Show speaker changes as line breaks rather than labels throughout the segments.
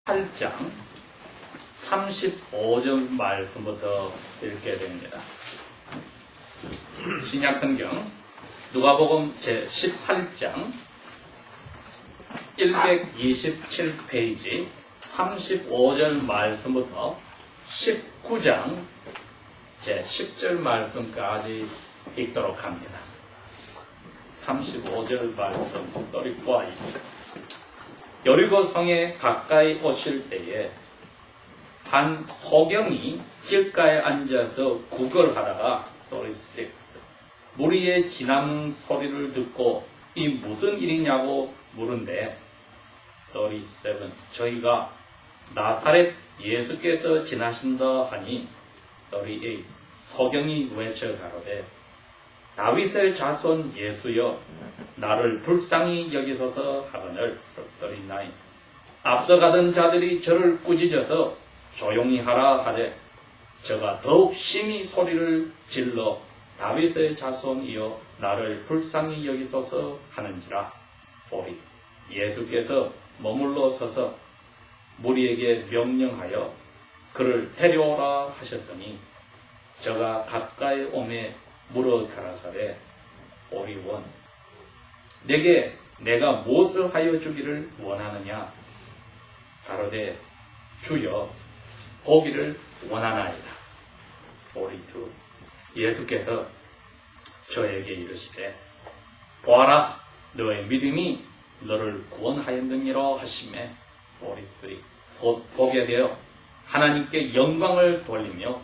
8장 35절 말씀부터 읽게 됩니다. 신약성경 누가복음 제18장 127페이지 35절 말씀부터 19장 제10절 말씀까지 읽도록 합니다. 35절 말씀 35. 여리고 성에 가까이 오실 때에 한 소경이 길가에 앉아서 구걸하다가 36. 무리의 지나는 소리를 듣고 이 무슨 일이냐고 물은데 37. 저희가 나사렛 예수께서 지나신다 하니 38. 소경이 외쳐 가로되 다윗의 자손 예수여 나를 불쌍히 여기소서 하거늘. 39. 앞서가던 자들이 저를 꾸짖어서 조용히 하라 하되 저가 더욱 심히 소리를 질러 다윗의 자손이여 나를 불쌍히 여기소서 하는지라. 40. 예수께서 머물러 서서 무리에게 명령하여 그를 데려오라 하셨더니 저가 가까이 오매 물어 가라사대 41. 내게 내가 무엇을 하여 주기를 원하느냐? 가로되 주여 보기를 원하나이다. 42. 예수께서 저에게 이르시되 보아라 너의 믿음이 너를 구원하였느니라 하시매 43. 곧 보게 되어 하나님께 영광을 돌리며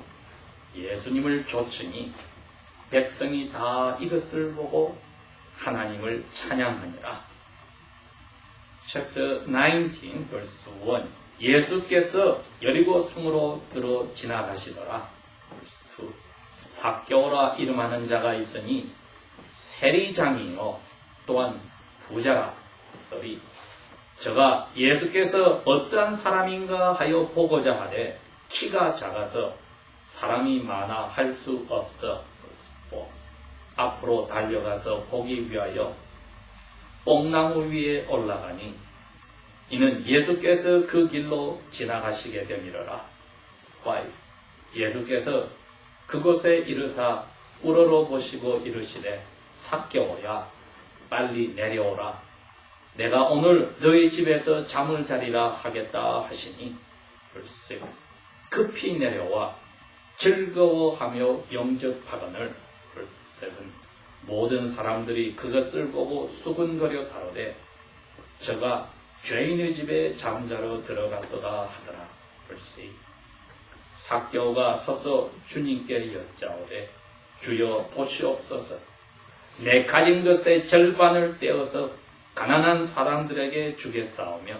예수님을 좇으니 백성이 다 이것을 보고 하나님을 찬양하니라. Chapter 19, verse 1. 예수께서 여리고 성으로 들어 지나가시더라. Verse 2. 삭개오라 이름하는 자가 있으니 세리장이요 또한 부자라. 3. 저가 예수께서 어떠한 사람인가 하여 보고자 하되 키가 작아서 사람이 많아 할 수 없어. 앞으로 달려가서 보기 위하여 뽕나무 위에 올라가니 이는 예수께서 그 길로 지나가시게 됨이러라. 5. 예수께서 그곳에 이르사 우러러 보시고 이르시되 삭개오야 빨리 내려오라. 내가 오늘 너희 집에서 잠을 자리라 하겠다 하시니 6. 급히 내려와 즐거워하며 영접하거늘 7. 모든 사람들이 그것을 보고 수군거려 가로되 저가 죄인의 집에 잠자러 들어갔도다 하더라. 8. 삭개오가 서서 주님께 여짜오되 주여 보시옵소서 내 가진 것의 절반을 떼어서 가난한 사람들에게 주겠사오며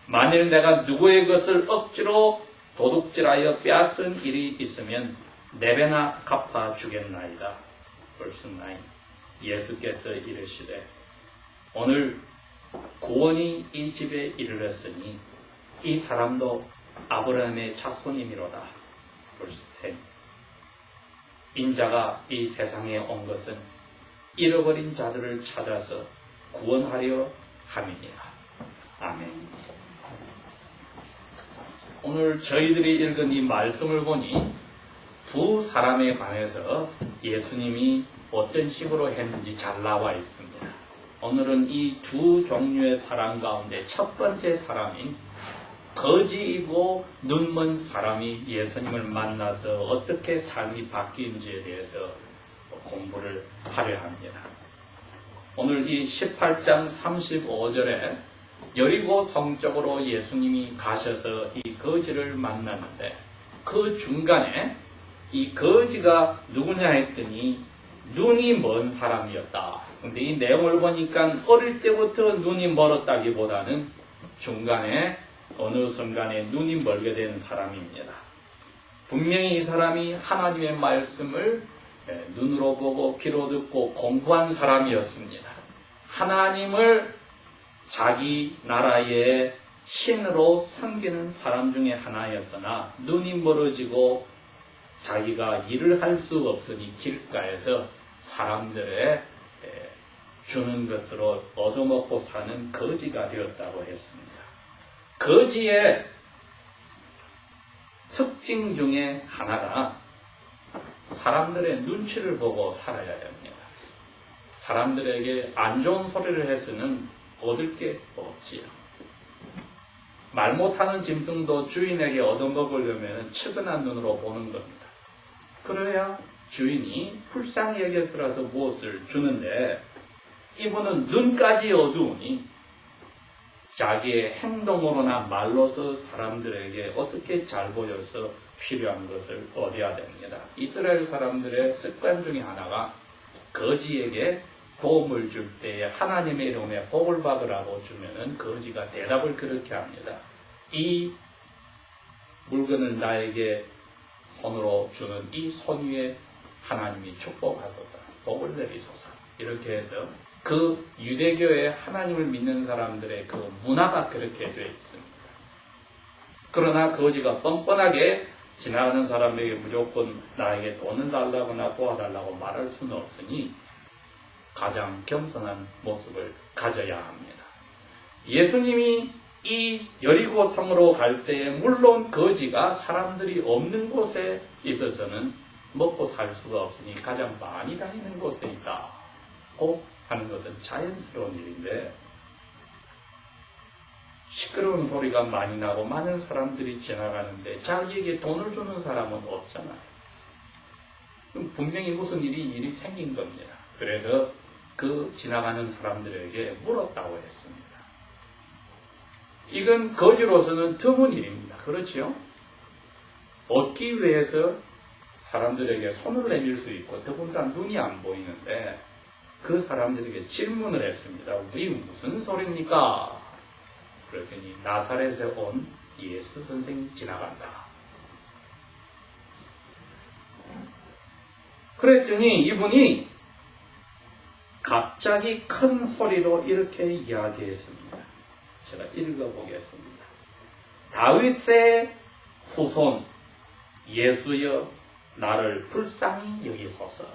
만일 내가 누구의 것을 억지로 도둑질하여 빼앗은 일이 있으면 네 배나 갚아 주겠나이다. verse 9. 예수께서 이르시되 오늘 구원이 이 집에 이르렀으니 이 사람도 아브라함의 자손이미로다. verse 10. 인자가 이 세상에 온 것은 잃어버린 자들을 찾아서 구원하려 함이니라. 아멘. 오늘 저희들이 읽은 이 말씀을 보니 두 사람에 관해서 예수님이 어떤 식으로 했는지 잘 나와 있습니다. 오늘은 이 두 종류의 사람 가운데 첫 번째 사람인 거지이고 눈먼 사람이 예수님을 만나서 어떻게 삶이 바뀌는지에 대해서 공부를 하려 합니다. 오늘 이 18장 35절에 여리고 성 쪽으로 예수님이 가셔서 이 거지를 만났는데 그 중간에 이 거지가 누구냐 했더니 눈이 먼 사람이었다. 근데 이 내용을 보니까 어릴 때부터 눈이 멀었다기보다는 중간에 어느 순간에 눈이 멀게 된 사람입니다. 분명히 이 사람이 하나님의 말씀을 눈으로 보고 귀로 듣고 공부한 사람이었습니다. 하나님을 자기 나라의 신으로 섬기는 사람 중에 하나였으나 눈이 멀어지고 자기가 일을 할 수 없으니 길가에서 사람들의 주는 것으로 얻어먹고 사는 거지가 되었다고 했습니다. 거지의 특징 중에 하나가 사람들의 눈치를 보고 살아야 됩니다. 사람들에게 안 좋은 소리를 해서는 얻을 게 없지요. 말 못하는 짐승도 주인에게 얻어먹으려면 측은한 눈으로 보는 겁니다. 그래야 주인이 불쌍히 여겨서라도 무엇을 주는데, 이분은 눈까지 어두우니 자기의 행동으로나 말로서 사람들에게 어떻게 잘 보여서 필요한 것을 얻어야 됩니다. 이스라엘 사람들의 습관 중에 하나가 거지에게 도움을 줄 때에 하나님의 이름에 복을 받으라고 주면은 거지가 대답을 그렇게 합니다. 이 물건을 나에게 손으로 주는 이 손 위에 하나님이 축복하소서, 복을 내리소서. 이렇게 해서 그 유대교의 하나님을 믿는 사람들의 그 문화가 그렇게 되어 있습니다. 그러나 거지가 뻔뻔하게 지나가는 사람에게 무조건 나에게 돈을 달라거나 도와달라고 말할 수는 없으니 가장 겸손한 모습을 가져야 합니다. 예수님이 이 여리고 성으로 갈 때에 물론 거지가 사람들이 없는 곳에 있어서는 먹고 살 수가 없으니 가장 많이 다니는 곳에 있다고 하는 것은 자연스러운 일인데, 시끄러운 소리가 많이 나고 많은 사람들이 지나가는데 자기에게 돈을 주는 사람은 없잖아요. 그럼 분명히 무슨 일이 생긴 겁니다. 그래서 그 지나가는 사람들에게 물었다고 했습니다. 이건 거지로서는 드문 일입니다. 그렇죠? 얻기 위해서 사람들에게 손을 내밀 수 있고 더군다나 눈이 안 보이는데 그 사람들에게 질문을 했습니다. 우리 무슨 소리입니까? 그랬더니 나사렛에 온 예수 선생이 지나간다. 그랬더니 이분이 갑자기 큰 소리로 이렇게 이야기했습니다. 제가 읽어보겠습니다. 다윗의 후손 예수여 나를 불쌍히 여기소서.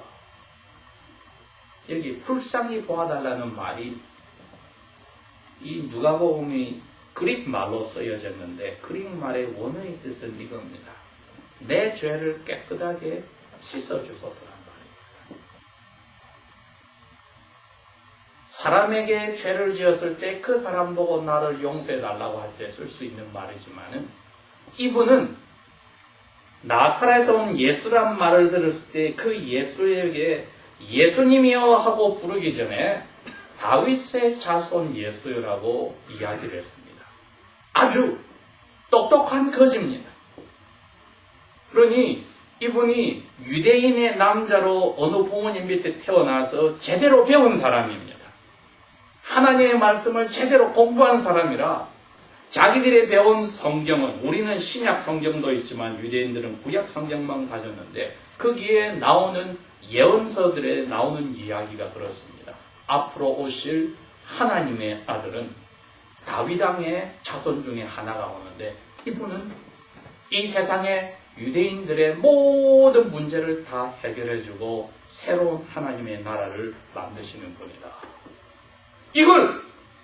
여기 불쌍히 보아달라는 말이 이 누가복음이 그릭 말로 쓰여졌는데 그릭 말의 원어의 뜻은 이겁니다. 내 죄를 깨끗하게 씻어주소서란 말입니다. 사람에게 죄를 지었을 때 그 사람 보고 나를 용서해달라고 할 때 쓸 수 있는 말이지만은 이분은 나사렛에서 온 예수란 말을 들었을 때 그 예수에게 예수님이여 하고 부르기 전에 다윗의 자손 예수라고 이야기를 했습니다. 아주 똑똑한 거지입니다. 그러니 이분이 유대인의 남자로 어느 부모님 밑에 태어나서 제대로 배운 사람입니다. 하나님의 말씀을 제대로 공부한 사람이라 자기들이 배운 성경은, 우리는 신약 성경도 있지만 유대인들은 구약 성경만 가졌는데 거기에 나오는 예언서들에 나오는 이야기가 그렇습니다. 앞으로 오실 하나님의 아들은 다윗 왕의 자손 중에 하나가 오는데 이분은 이 세상의 유대인들의 모든 문제를 다 해결해주고 새로운 하나님의 나라를 만드시는 분이다. 이걸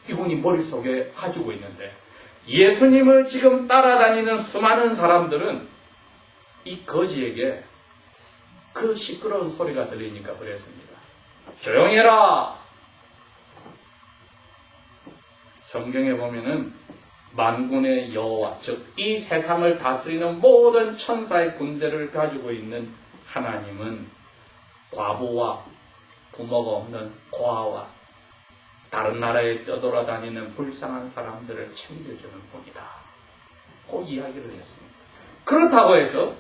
이분이 머릿속에 가지고 있는데 예수님을 지금 따라다니는 수많은 사람들은 이 거지에게 그 시끄러운 소리가 들리니까 그랬습니다. 조용히 해라! 성경에 보면은 만군의 여호와, 즉 이 세상을 다스리는 모든 천사의 군대를 가지고 있는 하나님은 과부와 부모가 없는 고아와 다른 나라에 떠돌아다니는 불쌍한 사람들을 챙겨주는 분이다. 그 이야기를 했습니다. 그렇다고 해서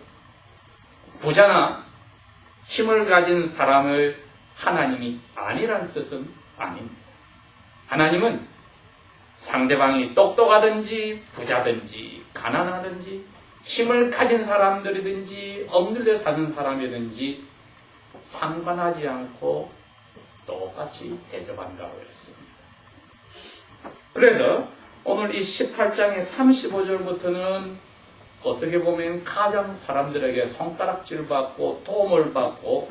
부자나 힘을 가진 사람을 하나님이 아니라는 뜻은 아닙니다. 하나님은 상대방이 똑똑하든지 부자든지 가난하든지 힘을 가진 사람들이든지 억눌려 사는 사람이든지 상관하지 않고 똑같이 대접한다고 했습니다. 그래서 오늘 이 18장의 35절부터는 어떻게 보면 가장 사람들에게 손가락질 받고 도움을 받고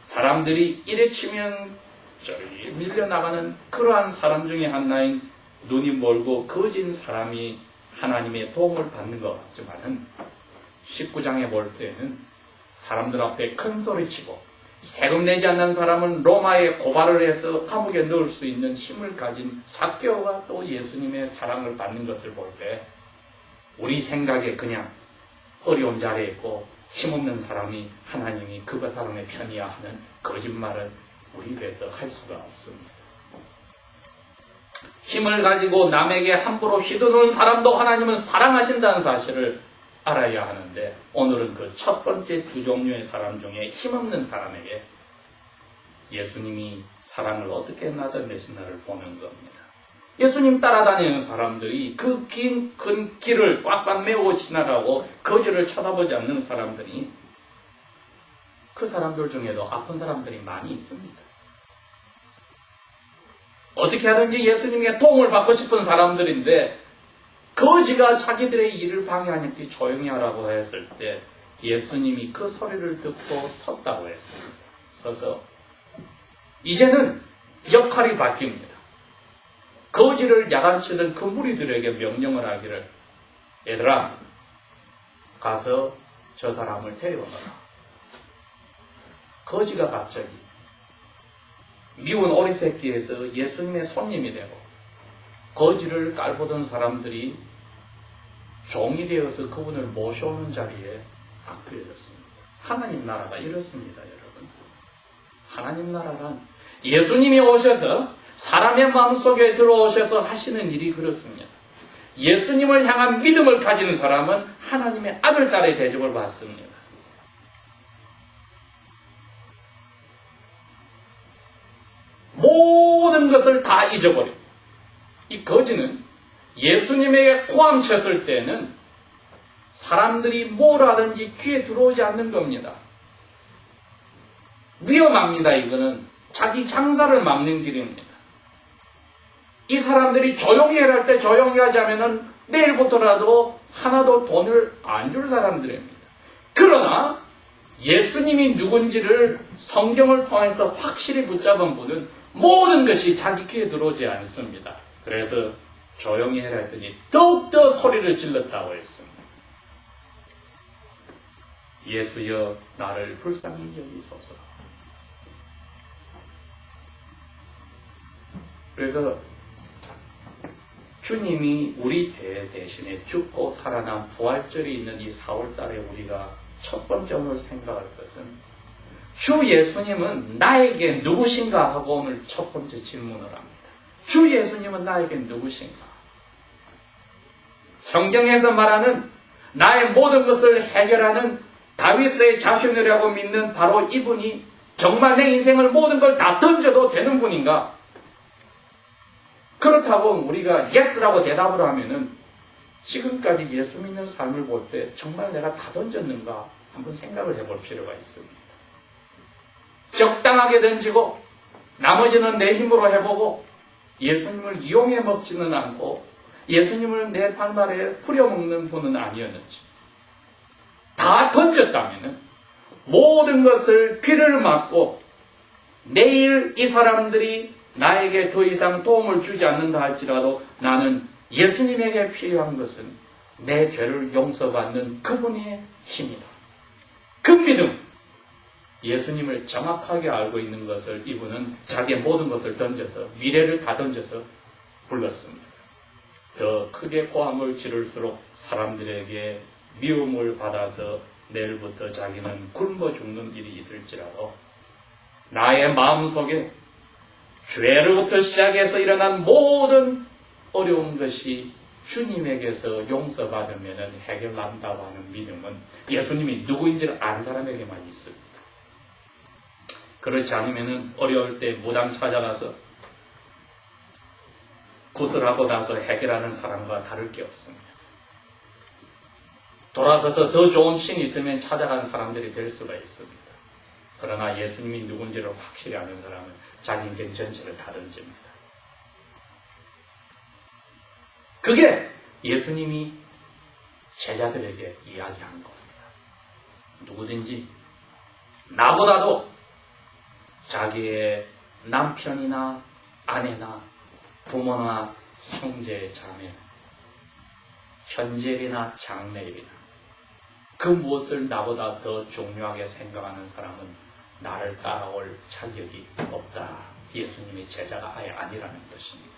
사람들이 이래 치면 저리 밀려나가는 그러한 사람 중에 하나인 눈이 멀고 거진 사람이 하나님의 도움을 받는 것 같지만은 19장에 볼 때는 사람들 앞에 큰 소리치고 세금 내지 않는 사람은 로마에 고발을 해서 감옥에 넣을 수 있는 힘을 가진 삭개오가 또 예수님의 사랑을 받는 것을 볼 때 우리 생각에 그냥 어려운 자리에 있고 힘없는 사람이 하나님이 그 사람의 편이야 하는 거짓말을 우리 입에서 할 수가 없습니다. 힘을 가지고 남에게 함부로 휘두르는 사람도 하나님은 사랑하신다는 사실을 알아야 하는데 오늘은 그 첫 번째 두 종류의 사람 중에 힘없는 사람에게 예수님이 사랑을 어떻게 나타내시나를 보는 겁니다. 예수님 따라다니는 사람들이 그 큰 길을 꽉꽉 메우고 지나가고 거지를 쳐다보지 않는 사람들이 그 사람들 중에도 아픈 사람들이 많이 있습니다. 어떻게 하든지 예수님의 도움을 받고 싶은 사람들인데 거지가 자기들의 일을 방해하니까 조용히 하라고 했을 때 예수님이 그 소리를 듣고 섰다고 했습니다. 서서 이제는 역할이 바뀝니다. 거지를 야단치던 그 무리들에게 명령을 하기를 얘들아 가서 저 사람을 데려오너라. 거지가 갑자기 미운 오리새끼에서 예수님의 손님이 되고 거지를 깔보던 사람들이 종이 되어서 그분을 모셔오는 자리에 악필해졌습니다. 하나님 나라가 이렇습니다, 여러분. 하나님 나라란 예수님이 오셔서 사람의 마음속에 들어오셔서 하시는 일이 그렇습니다. 예수님을 향한 믿음을 가지는 사람은 하나님의 아들, 딸의 대접을 받습니다. 모든 것을 다 잊어버립니다. 이 거지는 예수님에게 고함쳤을 때는 사람들이 뭘 하든지 귀에 들어오지 않는 겁니다. 위험합니다. 이거는 자기 장사를 막는 길입니다. 이 사람들이 조용히 해랄 때 조용히 하자면은 내일부터라도 하나도 돈을 안 줄 사람들입니다. 그러나 예수님이 누군지를 성경을 통해서 확실히 붙잡은 분은 모든 것이 자기 귀에 들어오지 않습니다. 그래서 조용히 해라 했더니 더욱더 소리를 질렀다고 했습니다. 예수여 나를 불쌍히 여기소서. 그래서 주님이 우리 대신에 죽고 살아난 부활절이 있는 이 4월달에 우리가 첫 번째 오늘 생각할 것은 주 예수님은 나에게 누구신가 하고 오늘 첫 번째 질문을 합니다. 주 예수님은 나에게 누구신가? 성경에서 말하는 나의 모든 것을 해결하는 다윗의 자손이라고 믿는 바로 이분이 정말 내 인생을 모든 걸 다 던져도 되는 분인가? 그렇다고 우리가 예스라고 대답을 하면은 지금까지 예수 믿는 삶을 볼 때 정말 내가 다 던졌는가 한번 생각을 해볼 필요가 있습니다. 적당하게 던지고 나머지는 내 힘으로 해보고 예수님을 이용해 먹지는 않고 예수님을 내 발말에 뿌려먹는 분은 아니었는지 다 던졌다면 모든 것을 귀를 막고 내일 이 사람들이 나에게 더 이상 도움을 주지 않는다 할지라도 나는 예수님에게 필요한 것은 내 죄를 용서받는 그분의 힘이다. 그 믿음, 예수님을 정확하게 알고 있는 것을 이분은 자기의 모든 것을 던져서 미래를 다 던져서 불렀습니다. 더 크게 고함을 지를수록 사람들에게 미움을 받아서 내일부터 자기는 굶어 죽는 일이 있을지라도 나의 마음속에 죄로부터 시작해서 일어난 모든 어려운 것이 주님에게서 용서받으면 해결난다고 하는 믿음은 예수님이 누구인지를 아는 사람에게만 있습니다. 그렇지 않으면 어려울 때 무당 찾아가서 구슬하고 나서 해결하는 사람과 다를 게 없습니다. 돌아서서 더 좋은 신이 있으면 찾아가는 사람들이 될 수가 있습니다. 그러나 예수님이 누군지를 확실히 아는 사람은 자기 인생 전체를 다 던집니다. 그게 예수님이 제자들에게 이야기한 겁니다. 누구든지 나보다도 자기의 남편이나 아내나 부모나 형제 자매, 현재일이나 장래일이나 그 무엇을 나보다 더 중요하게 생각하는 사람은 나를 따라올 자격이 없다. 예수님의 제자가 아예 아니라는 것입니다.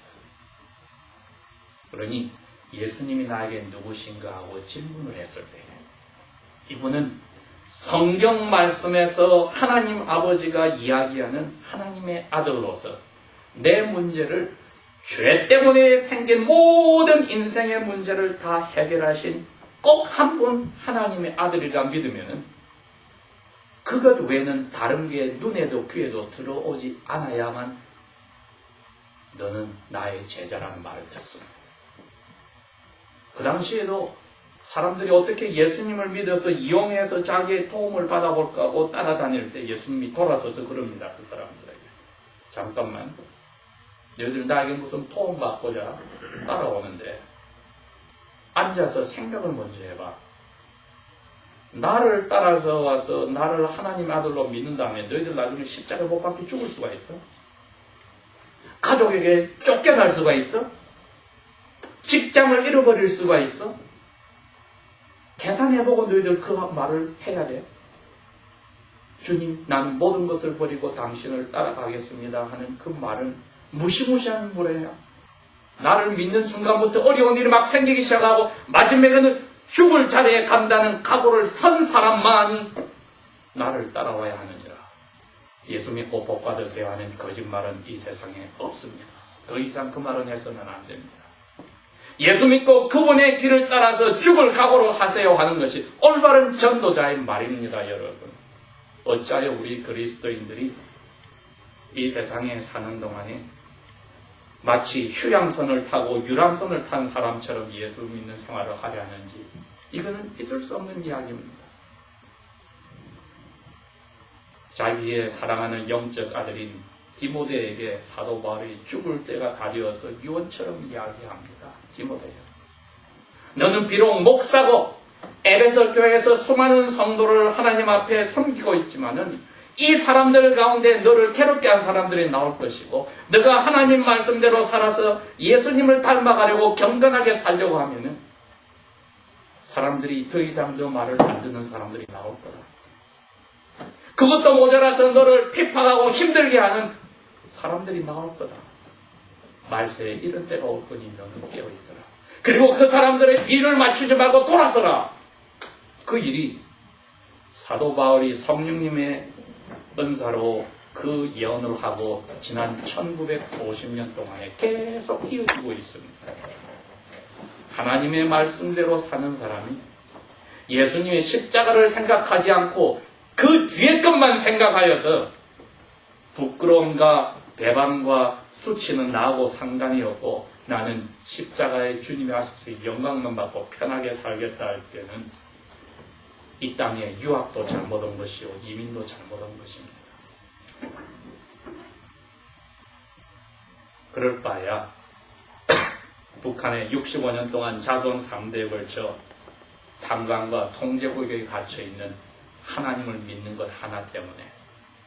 그러니 예수님이 나에게 누구신가 하고 질문을 했을 때 이분은 성경 말씀에서 하나님 아버지가 이야기하는 하나님의 아들로서 내 문제를 죄 때문에 생긴 모든 인생의 문제를 다 해결하신 꼭 한 분 하나님의 아들이라 믿으면 그것 외에는 다른 게 눈에도 귀에도 들어오지 않아야만 너는 나의 제자라는 말을 듣습니다. 그 당시에도 사람들이 어떻게 예수님을 믿어서 이용해서 자기의 도움을 받아볼까 하고 따라다닐 때 예수님이 돌아서서 그럽니다. 그 사람들에게. 잠깐만. 너희들 나에게 무슨 도움 받고자 따라오는데 앉아서 생각을 먼저 해봐. 나를 따라서 와서 나를 하나님 아들로 믿는 다음에 너희들 나중에 십자가에 못 박혀 죽을 수가 있어? 가족에게 쫓겨날 수가 있어? 직장을 잃어버릴 수가 있어? 계산해보고 너희들 그 말을 해야 돼. 주님, 나는 모든 것을 버리고 당신을 따라가겠습니다 하는 그 말은 무시무시한 무례야. 나를 믿는 순간부터 어려운 일이 막 생기기 시작하고 마지막에는 죽을 자리에 간다는 각오를 선 사람만이 나를 따라와야 하느니라. 예수 믿고 복 받으세요 하는 거짓말은 이 세상에 없습니다. 더 이상 그 말은 해서는 안 됩니다. 예수 믿고 그분의 길을 따라서 죽을 각오로 하세요 하는 것이 올바른 전도자의 말입니다. 여러분. 어찌하여 우리 그리스도인들이 이 세상에 사는 동안에 마치 휴양선을 타고 유람선을 탄 사람처럼 예수 믿는 생활을 하려 하는지 이거는 있을 수 없는 이야기입니다. 자기의 사랑하는 영적 아들인 디모데에게 사도 바울이 죽을 때가 다 되어서 유언처럼 이야기합니다. 디모데야, 너는 비록 목사고 에베소 교회에서 수많은 성도를 하나님 앞에 섬기고 있지만은 이 사람들 가운데 너를 괴롭게 한 사람들이 나올 것이고 너가 하나님 말씀대로 살아서 예수님을 닮아가려고 경건하게 살려고 하면은 사람들이 더 이상 너 말을 안 듣는 사람들이 나올 거다. 그것도 모자라서 너를 핍박하고 힘들게 하는 사람들이 나올 거다. 말세에 이런 때가 올 거니 너는 깨어있어라. 그리고 그 사람들의 비를 맞추지 말고 돌아서라. 그 일이 사도 바울이 성령님의 은사로 그 예언을 하고 지난 1950년 동안에 계속 이어지고 있습니다. 하나님의 말씀대로 사는 사람이 예수님의 십자가를 생각하지 않고 그 뒤에 것만 생각하여서 부끄러움과 배반과 수치는 나하고 상관이 없고 나는 십자가의 주님이 하셔서 영광만 받고 편하게 살겠다 할 때는 이 땅에 유학도 잘못 온 것이요 이민도 잘못 온 것입니다. 그럴 바에야 북한에 65년 동안 자손 3대에 걸쳐 탄광과 통제구역에 갇혀있는 하나님을 믿는 것 하나 때문에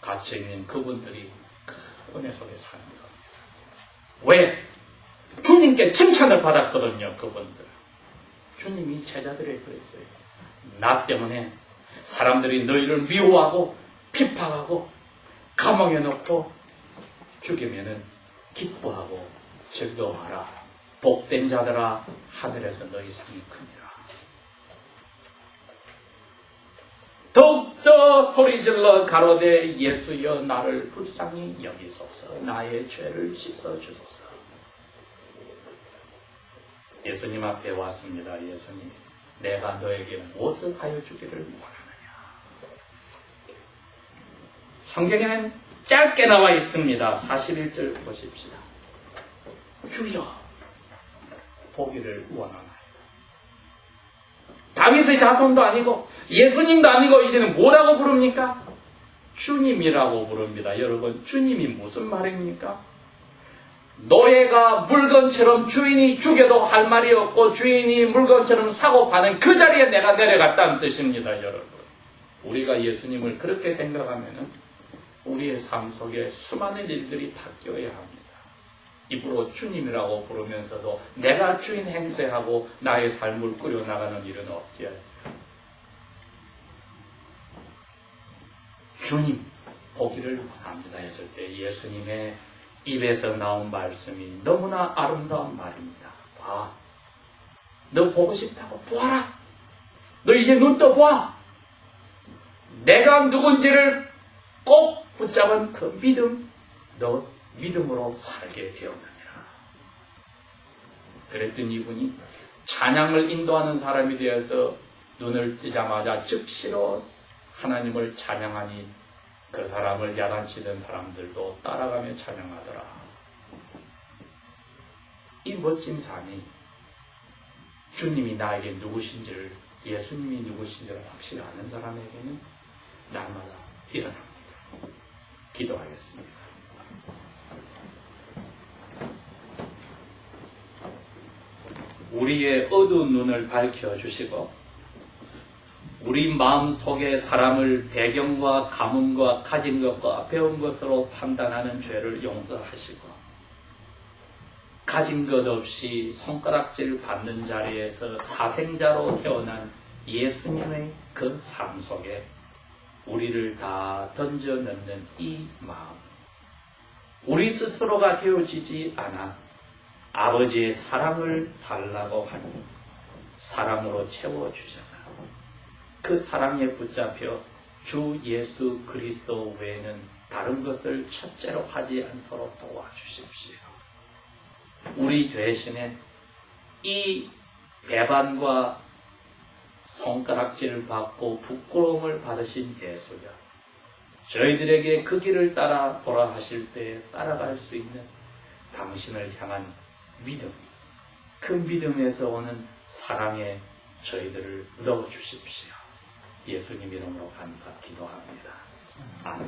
갇혀있는 그분들이 큰 은혜 속에 사는 겁니다. 왜? 주님께 칭찬을 받았거든요. 그분들. 주님이 제자들에게 그랬어요. 나 때문에 사람들이 너희를 미워하고 핍박하고 감옥에 넣고 죽이면은 기뻐하고 즐거워하라. 복된 자들아 하늘에서 너희 상이 크니라. 더욱더 소리질러 가로되 예수여 나를 불쌍히 여기소서. 나의 죄를 씻어주소서. 예수님 앞에 왔습니다. 예수님, 내가 너에게 무엇을 하여 주기를 원하느냐. 성경에는 짧게 나와 있습니다. 41절 보십시다. 주여 보기를 원하나이다. 다윗의 자손도 아니고 예수님도 아니고 이제는 뭐라고 부릅니까? 주님이라고 부릅니다. 여러분, 주님이 무슨 말입니까? 노예가 물건처럼 주인이 죽여도 할 말이 없고 주인이 물건처럼 사고 파는 그 자리에 내가 내려갔다는 뜻입니다. 여러분, 우리가 예수님을 그렇게 생각하면 우리의 삶 속에 수많은 일들이 바뀌어야 합니다. 입으로 주님이라고 부르면서도 내가 주인 행세하고 나의 삶을 꾸려나가는 일은 없게 하죠. 주님 보기를 원합니다 했을 때 예수님의 입에서 나온 말씀이 너무나 아름다운 말입니다. 봐. 너 보고 싶다고 보아라. 너 이제 눈 떠봐. 내가 누군지를 꼭 붙잡은 그 믿음, 너 믿음으로 살게 되었느니라. 그랬더니 이분이 찬양을 인도하는 사람이 되어서 눈을 뜨자마자 즉시로 하나님을 찬양하니 그 사람을 야단치던 사람들도 따라가며 찬양하더라. 이 멋진 삶이 주님이 나에게 누구신지를, 예수님이 누구신지를 확실히 아는 사람에게는 날마다 일어납니다. 기도하겠습니다. 우리의 어두운 눈을 밝혀주시고 우리 마음속에 사람을 배경과 가문과 가진 것과 배운 것으로 판단하는 죄를 용서하시고 가진 것 없이 손가락질 받는 자리에서 사생자로 태어난 예수님의 그 삶 속에 우리를 다 던져 넣는 이 마음, 우리 스스로가 되어지지 않아 아버지의 사랑을 달라고 하니 사랑으로 채워주셔서 그 사랑에 붙잡혀 주 예수 그리스도 외에는 다른 것을 첫째로 하지 않도록 도와주십시오. 우리 대신에 이 배반과 손가락질을 받고 부끄러움을 받으신 예수여, 저희들에게 그 길을 따라 보라 하실 때 따라갈 수 있는 당신을 향한 믿음, 그 믿음에서 오는 사랑에 저희들을 넣어주십시오. 예수님 이름으로 감사 기도합니다. 아멘.